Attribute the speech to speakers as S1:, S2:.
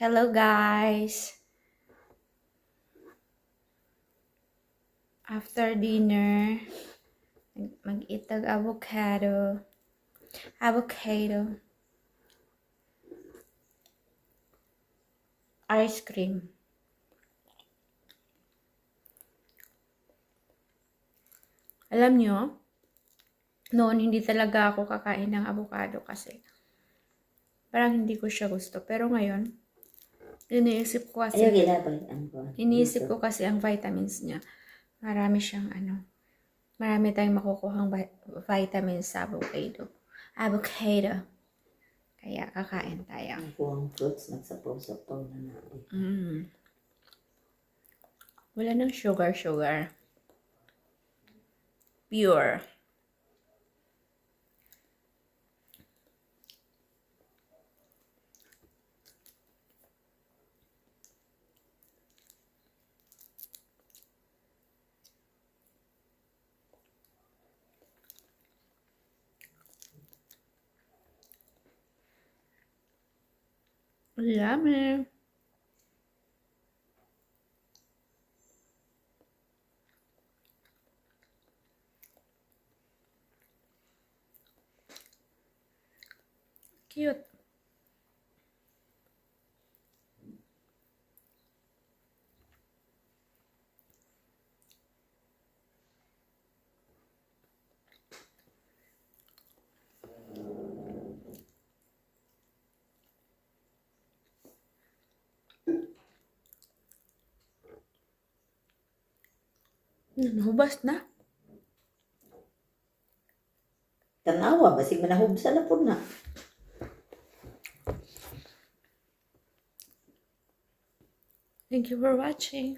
S1: Hello guys! After dinner, mag-itag avocado. Ice cream. Alam nyo, noon hindi talaga ako kakain ng avocado kasi parang hindi ko siya gusto. Pero ngayon, iniisip ko kasi ang vitamins niya. Marami siyang marami tayong makukuhang vitamins sa avocado. Kaya kakain tayo.
S2: Ang fruits, nagsapaw-sapaw na natin.
S1: Wala nang sugar. Pure. Yummy. Cute. Nahubas na.
S2: Tanawa, basig manahubsa na po na.
S1: Thank you for watching.